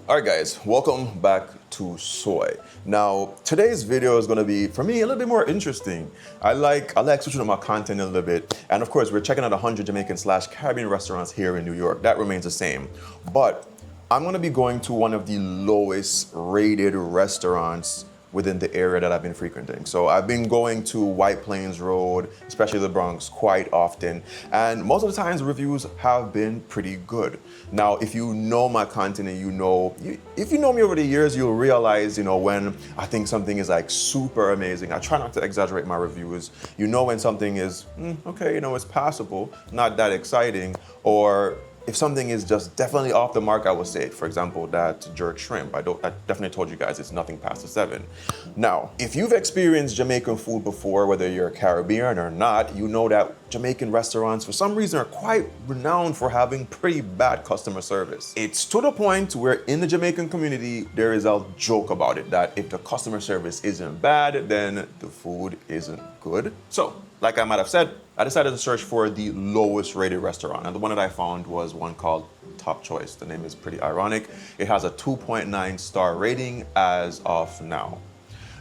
All right, guys, welcome back to Soai. Now, today's video is going to be, for me, a little bit more interesting. I like switching up my content a little bit. And of course, we're checking out 100 Jamaican/Caribbean restaurants here in New York. That remains the same. But I'm going to be going to one of the lowest rated restaurants within the area that I've been frequenting. So I've been going to White Plains Road, especially the Bronx, quite often. And most of the times reviews have been pretty good. Now, if you know my content and if you know me over the years, you'll realize, when I think something is like super amazing. I try not to exaggerate my reviews. You know when something is, okay, it's passable, not that exciting, or if something is just definitely off the mark, I would say, for example, that jerk shrimp. I definitely told you guys it's nothing past a 7. Now, if you've experienced Jamaican food before, whether you're Caribbean or not, you know that Jamaican restaurants, for some reason, are quite renowned for having pretty bad customer service. It's to the point where in the Jamaican community, there is a joke about it, that if the customer service isn't bad, then the food isn't good. So, like I might have said, I decided to search for the lowest rated restaurant, and the one that I found was one called Top Choice. The name is pretty ironic. It has a 2.9 star rating as of now.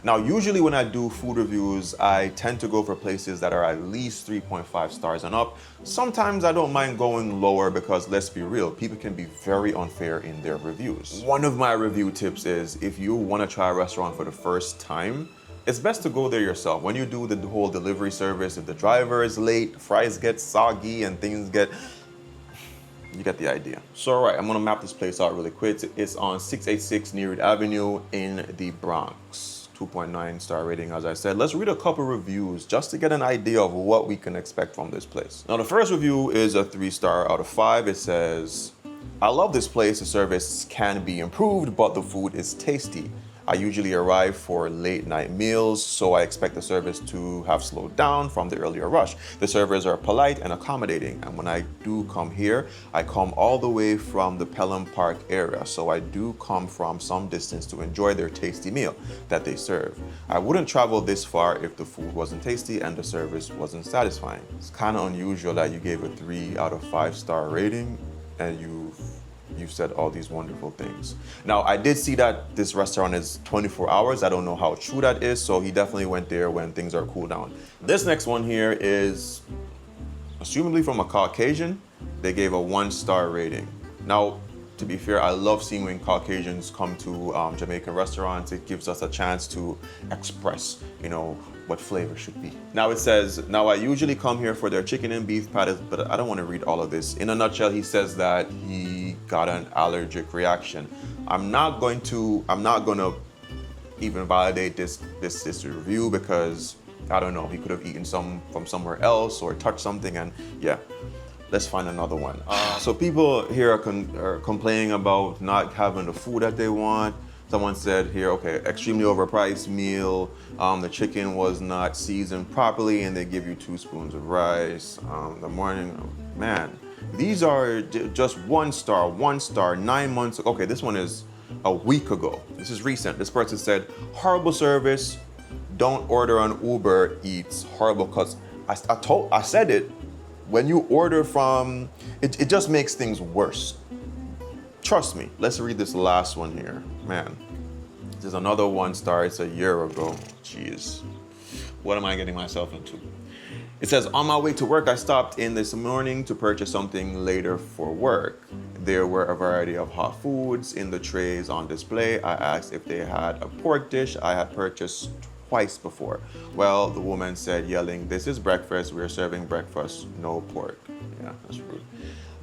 Now, usually when I do food reviews, I tend to go for places that are at least 3.5 stars and up. Sometimes I don't mind going lower because, let's be real, people can be very unfair in their reviews. One of my review tips is, if you want to try a restaurant for the first time, it's best to go there yourself. When you do the whole delivery service, if the driver is late, fries get soggy and you get the idea. So all right, I'm gonna map this place out really quick. It's on 686 Nereid Avenue in the Bronx. 2.9 star rating, as I said. Let's read a couple reviews just to get an idea of what we can expect from this place. Now, the first review is a 3-star out of 5. It says, I love this place. The service can be improved, but the food is tasty. I usually arrive for late night meals, so I expect the service to have slowed down from the earlier rush. The servers are polite and accommodating, and when I do come here, I come all the way from the Pelham Park area, so I do come from some distance to enjoy their tasty meal that they serve. I wouldn't travel this far if the food wasn't tasty and the service wasn't satisfying. It's kind of unusual that you gave a 3 out of 5 star rating and you've said all these wonderful things. Now, I did see that this restaurant is 24 hours. I don't know how true that is, so he definitely went there when things are cool down. This next one here is assumably from a Caucasian. They gave a 1-star rating. Now, to be fair, I love seeing when Caucasians come to Jamaican restaurants. It gives us a chance to express, what flavor should be. Now it says, now I usually come here for their chicken and beef patties, but I don't want to read all of this. In a nutshell, he says that he got an allergic reaction. I'm not going to even validate this review because I don't know, he could have eaten some from somewhere else or touched something, and yeah. Let's find another one. So people here are complaining about not having the food that they want. Someone said here, okay, extremely overpriced meal. The chicken was not seasoned properly, and they give you 2 spoons of rice. The morning, man, these are just 1 star, 9 months. Okay, this one is a week ago. This is recent. This person said, horrible service. Don't order on Uber Eats. Horrible, because I said it. When you order from, it just makes things worse. Trust me. Let's read this last one here. Man, this is another 1 star. It's a year ago. Jeez. What am I getting myself into? It says, on my way to work, I stopped in this morning to purchase something later for work. There were a variety of hot foods in the trays on display. I asked if they had a pork dish I had purchased twice before. Well, the woman said, yelling, this is breakfast, we're serving breakfast, no pork. Yeah, that's rude.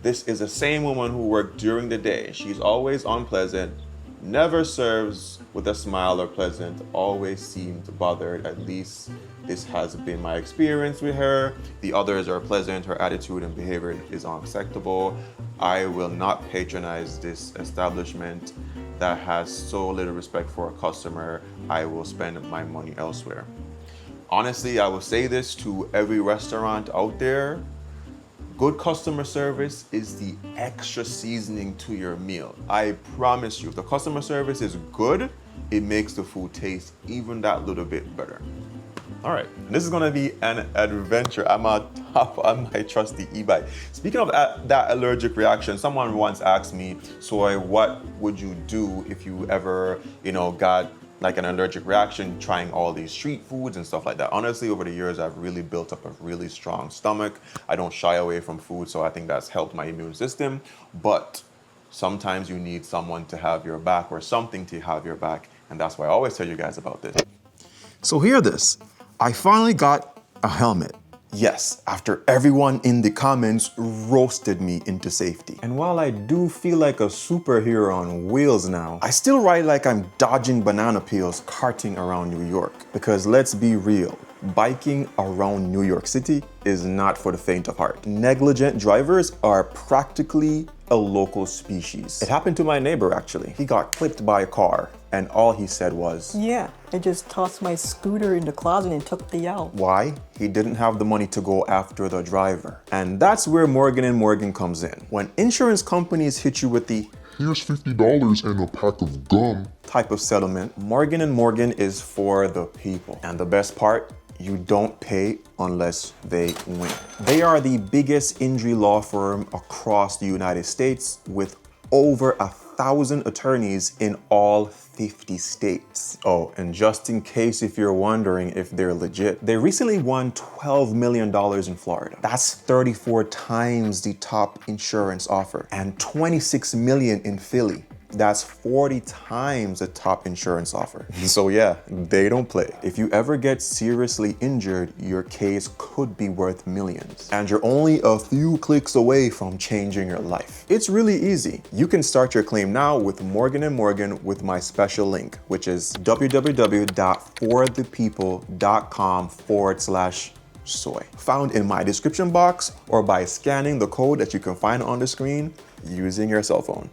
This is the same woman who worked during the day. She's always unpleasant, never serves with a smile or pleasant, always seemed bothered. At least this has been my experience with her. The others are pleasant, her attitude and behavior is unacceptable. I will not patronize this establishment that has so little respect for a customer. I will spend my money elsewhere. Honestly, I will say this to every restaurant out there. Good customer service is the extra seasoning to your meal. I promise you, if the customer service is good, it makes the food taste even that little bit better. All right, this is gonna be an adventure. I'm on top of my trusty e-bike. Speaking of that allergic reaction, someone once asked me, Soai, what would you do if you ever, got like an allergic reaction trying all these street foods and stuff like that? Honestly, over the years, I've really built up a really strong stomach. I don't shy away from food, so I think that's helped my immune system. But sometimes you need someone to have your back or something to have your back, and that's why I always tell you guys about this. So hear this. I finally got a helmet. Yes, after everyone in the comments roasted me into safety. And while I do feel like a superhero on wheels now, I still ride like I'm dodging banana peels carting around New York. Because let's be real, biking around New York City is not for the faint of heart. Negligent drivers are practically a local species. It happened to my neighbor actually. He got clipped by a car and all he said was, "Yeah, I just tossed my scooter in the closet and took the out." Why? He didn't have the money to go after the driver. And that's where Morgan & Morgan comes in. When insurance companies hit you with the "Here's $50 and a pack of gum" type of settlement, Morgan & Morgan is for the people. And the best part, you don't pay unless they win. They are the biggest injury law firm across the United States with over 1,000 attorneys in all 50 states. Oh, and just in case if you're wondering if they're legit, they recently won $12 million in Florida. That's 34 times the top insurance offer, and 26 million in Philly. That's 40 times the top insurance offer. So yeah, they don't play. If you ever get seriously injured, your case could be worth millions. And you're only a few clicks away from changing your life. It's really easy. You can start your claim now with Morgan & Morgan with my special link, which is www.forthepeople.com/soy. Found in my description box or by scanning the code that you can find on the screen using your cell phone.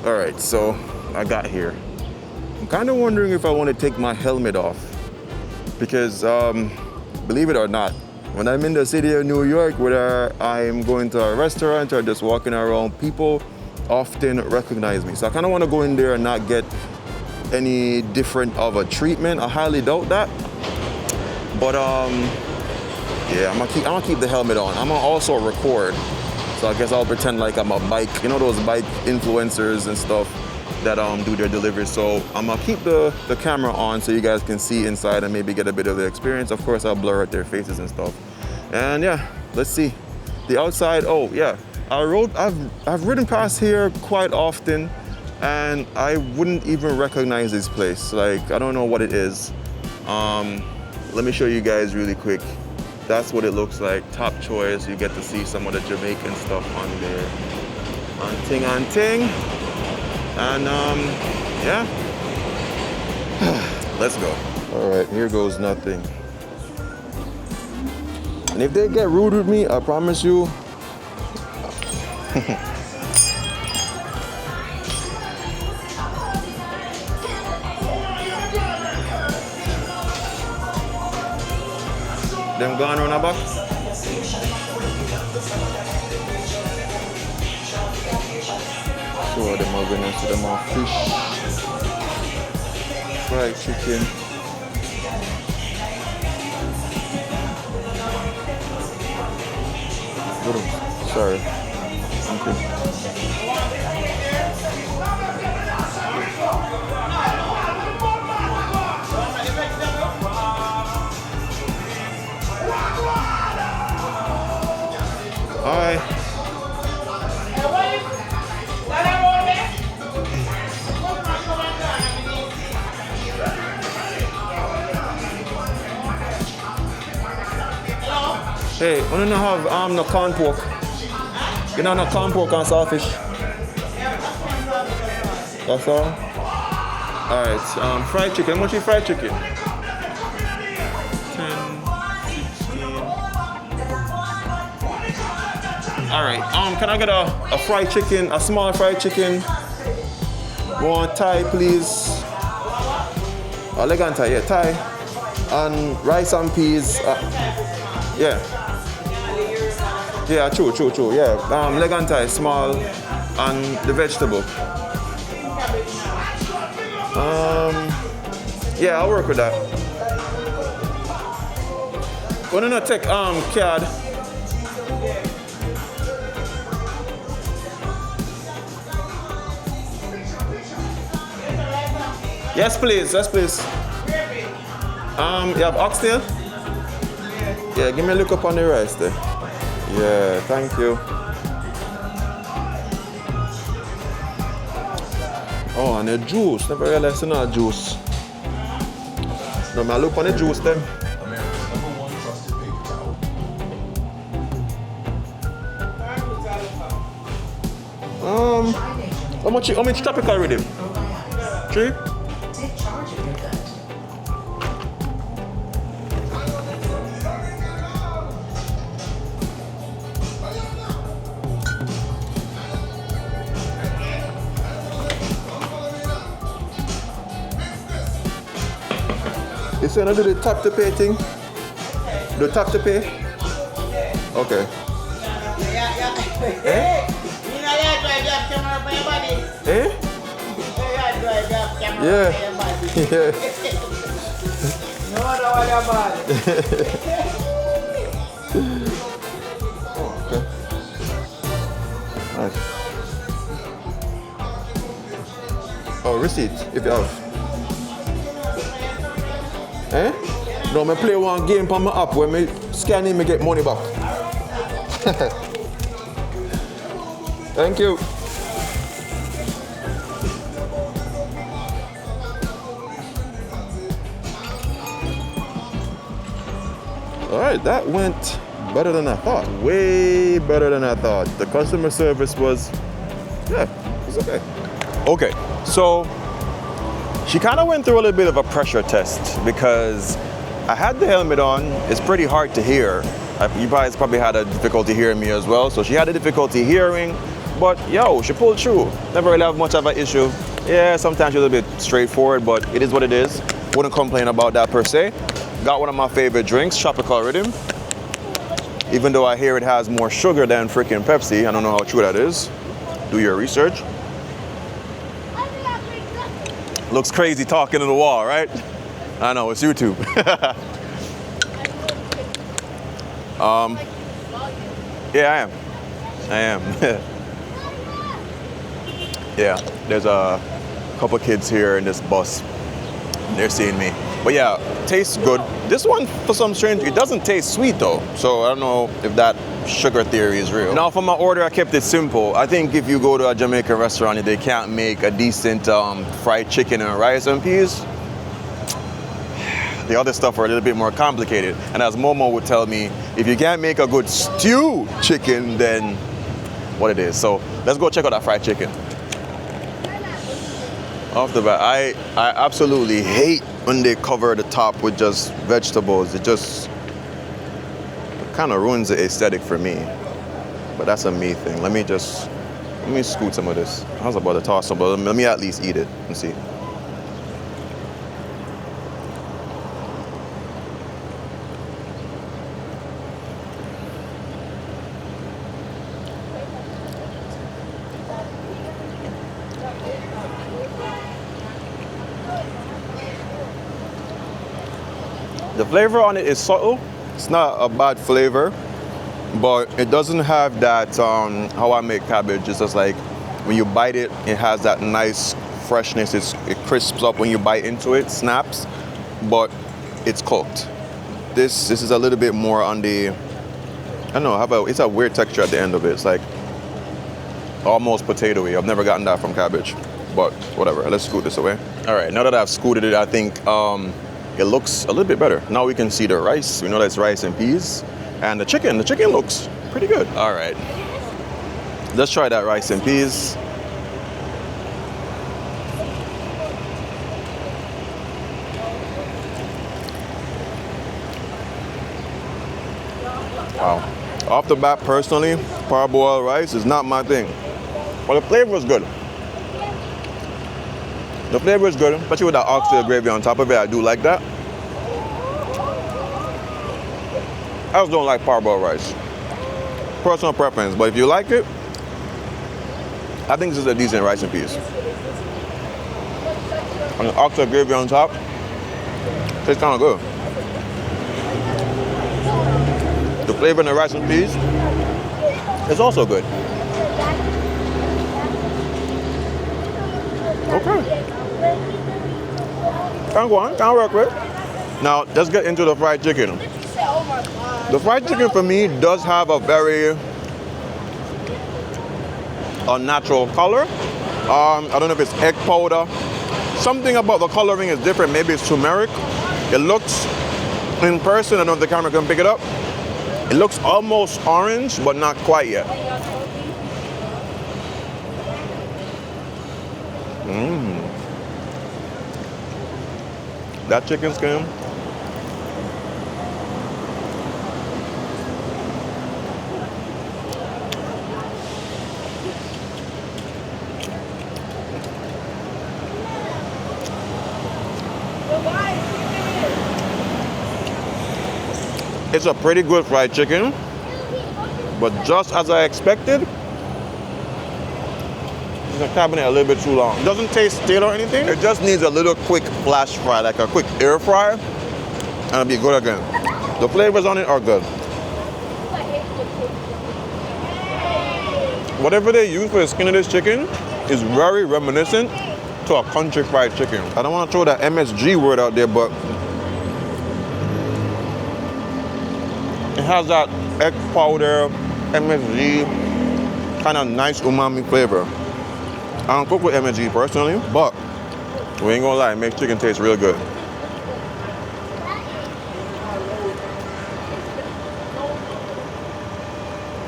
All right, so I got here. I'm kind of wondering if I want to take my helmet off because, believe it or not, when I'm in the city of New York, whether I'm going to a restaurant or just walking around, people often recognize me. So I kind of want to go in there and not get any different of a treatment. I highly doubt that. But yeah, I'm gonna keep the helmet on. I'm gonna also record. So I guess I'll pretend like I'm a bike, those bike influencers and stuff that do their deliveries. So I'm gonna keep the camera on so you guys can see inside and maybe get a bit of the experience. Of course, I'll blur out their faces and stuff. And yeah, let's see. The outside, oh yeah, I've ridden past here quite often and I wouldn't even recognize this place. Like, I don't know what it is. Let me show you guys really quick. That's what it looks like, top choice. You get to see some of the Jamaican stuff on there. On ting. And yeah, let's go. All right, here goes nothing. And if they get rude with me, I promise you, them gone on a back. So them are going to them are fish, fried chicken. Sorry. Okay. Hi. Hey, I don't have no corn pork. You know, no corn pork and saltfish. That's all? Alright, fried chicken. How much is fried chicken? 10, 16. Alright, can I get a fried chicken, a small fried chicken? One Thai, please. A leg and Thai, yeah, Thai. And rice and peas. Yeah. Yeah, true. Yeah, leg and Thai, small. And the vegetable. Yeah, I'll work with that. Wanna not take card? Yes, please. You have oxtail? Yeah, give me a look up on the rice there. Yeah, thank you. Oh, and the juice. Never realized it's not juice. No, I look on the juice then. How much tropical rhythm? 3? Take charge of your gut. You say I do the tap to pay thing? The tap to pay? Okay. Eh? Eh? Yeah. Yeah. Okay. Nice. Oh, receipt, if you have. Eh? No, I play one game on my app where I scan in, I get money back. Thank you. All right, that went better than I thought. Way better than I thought. The customer service was, yeah, it was okay. Okay, so she kind of went through a little bit of a pressure test because I had the helmet on. It's pretty hard to hear. You guys probably had a difficulty hearing me as well. So she had a difficulty hearing, but yo, she pulled through. Never really have much of an issue. Yeah, sometimes she's a bit straightforward, but it is what it is. Wouldn't complain about that per se. Got one of my favorite drinks, Tropical Rhythm. Even though I hear it has more sugar than freaking Pepsi, I don't know how true that is. Do your research. Looks crazy talking to the wall, right? I know, it's YouTube. Yeah, I am. Yeah, there's a couple kids here in this bus. They're seeing me. But yeah, tastes good. This one, for some strange, it doesn't taste sweet though. So I don't know if that sugar theory is real. Now for my order, I kept it simple. I think if you go to a Jamaican restaurant and they can't make a decent fried chicken and rice and peas, the other stuff are a little bit more complicated. And as Momo would tell me, if you can't make a good stew chicken, then what it is. So let's go check out that fried chicken. Off the bat, I absolutely hate when they cover the top with just vegetables. It just kind of ruins the aesthetic for me. But that's a me thing. Let me scoot some of this. I was about to toss some, but let me at least eat it and see. The flavor on it is subtle. It's not a bad flavor, but it doesn't have that how I make cabbage. It's just like when you bite it, it has that nice freshness. It crisps up when you bite into it, snaps, but it's cooked. This is a little bit more on the, I don't know, it's a weird texture at the end of it. It's like almost potatoey. I've never gotten that from cabbage, but whatever. Let's scoot this away. All right, now that I've scooted it, I think it looks a little bit better. Now we can see the rice. We know that's rice and peas. And the chicken looks pretty good. All right, let's try that rice and peas. Wow. Off the bat, personally, parboiled rice is not my thing. But the flavor is good. The flavor is good, especially with that oxtail gravy on top of it. I do like that. I just don't like parboiled rice. Personal preference, but if you like it, I think this is a decent rice and peas. And the oxtail gravy on top, tastes kind of good. The flavor in the rice and peas is also good. Okay. Can go on, can work with. Now, let's get into the fried chicken. The fried chicken for me does have a very unnatural color. I don't know if it's egg powder. Something about the coloring is different. Maybe it's turmeric. It looks, in person, I don't know if the camera can pick it up. It looks almost orange, but not quite yet. That chicken skin. It's a pretty good fried chicken, but just as I expected, the cabinet a little bit too long. It doesn't taste stale or anything. It just needs a little quick flash fry, like a quick air fry, and it'll be good again. The flavors on it are good. Whatever they use for the skin of this chicken is very reminiscent to a country fried chicken. I don't want to throw that MSG word out there, but it has that egg powder, MSG, kind of nice umami flavor. I don't cook with MSG personally, but we ain't gonna lie, it makes chicken taste real good.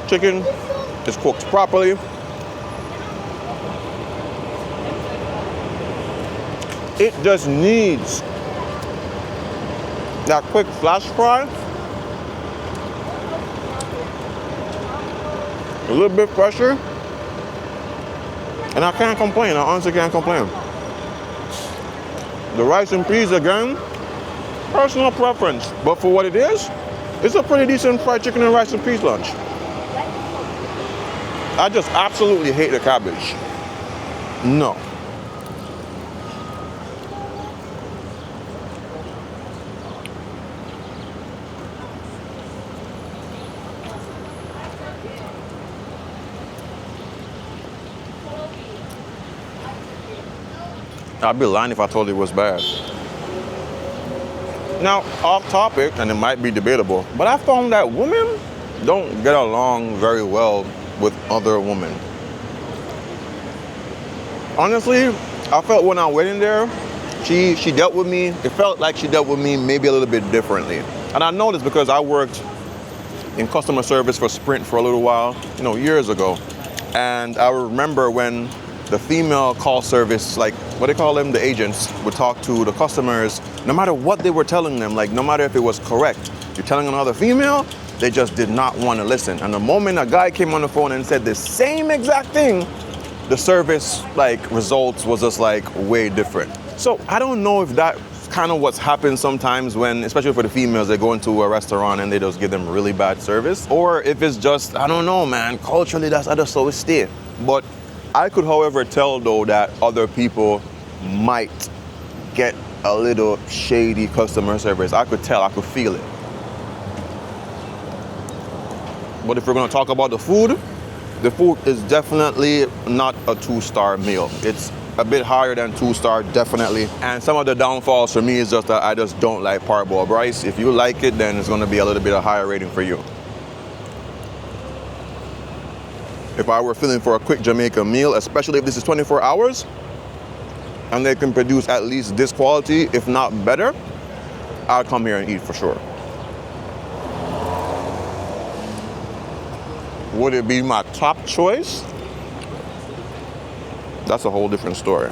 Chicken is cooked properly. It just needs that quick flash fry. A little bit fresher. And I can't complain, I honestly can't complain. The rice and peas, again, personal preference. But for what it is, it's a pretty decent fried chicken and rice and peas lunch. I just absolutely hate the cabbage. No. I'd be lying if I told you it was bad. Now, off topic, and it might be debatable, but I found that women don't get along very well with other women. Honestly, I felt when I went in there, she dealt with me, it felt like she dealt with me maybe a little bit differently. And I know this because I worked in customer service for Sprint for a little while, years ago. And I remember when the female call service, like what they call them, the agents, would talk to the customers, no matter what they were telling them, like no matter if it was correct. You're telling another female, they just did not want to listen. And the moment a guy came on the phone and said the same exact thing, the service results was just way different. So I don't know if that's kind of what's happened sometimes when, especially for the females, they go into a restaurant and they just give them really bad service, or if it's just, I don't know, man, culturally that's just how it stay. But I could, however, tell though that other people might get a little shady customer service. I could tell, I could feel it. But if we're gonna talk about the food is definitely not a 2-star meal. It's a bit higher than 2-star, definitely. And some of the downfalls for me is just that I just don't like parboiled rice. If you like it, then it's gonna be a little bit of higher rating for you. If I were feeling for a quick Jamaican meal, especially if this is 24 hours, and they can produce at least this quality, if not better, I'll come here and eat for sure. Would it be my top choice? That's a whole different story.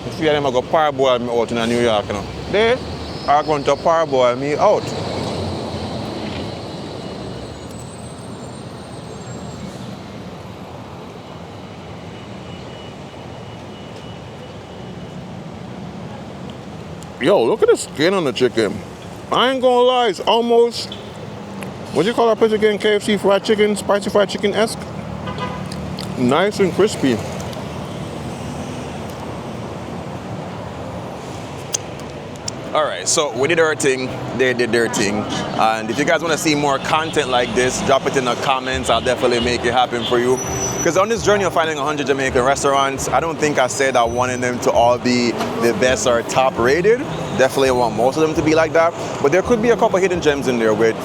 A few of them are go parboil me out in New York, you know. They are going to parboil me out. Yo, look at the skin on the chicken. I ain't gonna lie, it's almost, what do you call that place again? KFC fried chicken, spicy fried chicken-esque? Nice and crispy. All right, so we did our thing, they did their thing. And if you guys want to see more content like this, drop it in the comments. I'll definitely make it happen for you. Because on this journey of finding 100 Jamaican restaurants, I don't think I said I wanted them to all be the best or top rated. Definitely want most of them to be like that. But there could be a couple hidden gems in there with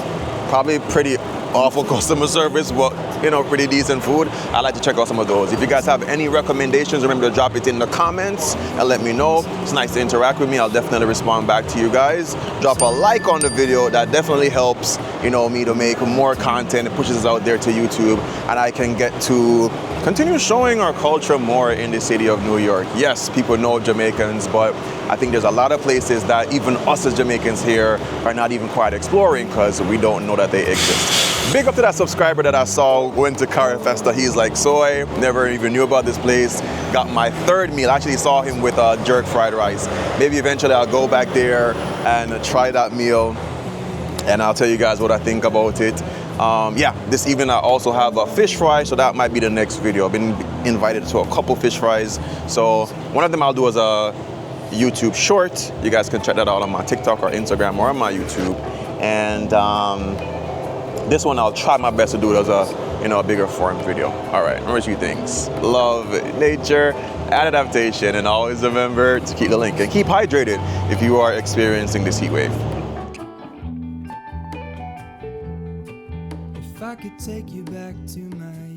probably pretty awful customer service, but you know, pretty decent food. I'd like to check out some of those. If you guys have any recommendations, remember to drop it in the comments and let me know. It's nice to interact with me. I'll definitely respond back to you guys. Drop a like on the video. That definitely helps, you know, me to make more content. It pushes us out there to YouTube, and I can get to continue showing our culture more in the city of New York. Yes, people know Jamaicans, but I think there's a lot of places that even us as Jamaicans here are not even quite exploring because we don't know that they exist. Big up to that subscriber that I saw went to Cara Festa. He's like, Soai, never even knew about this place. Got my third meal. I actually saw him with jerk fried rice. Maybe eventually I'll go back there and try that meal, and I'll tell you guys what I think about it. Yeah, this evening I also have a fish fry, so that might be the next video. I've been invited to a couple fish fries. So one of them I'll do as a YouTube short. You guys can check that out on my TikTok or Instagram or on my YouTube. And this one I'll try my best to do it as a, you know, a bigger form video. All right, remember 2 things: love nature and adaptation, and always remember to keep the link and keep hydrated if you are experiencing this heat wave. If I could take you back to my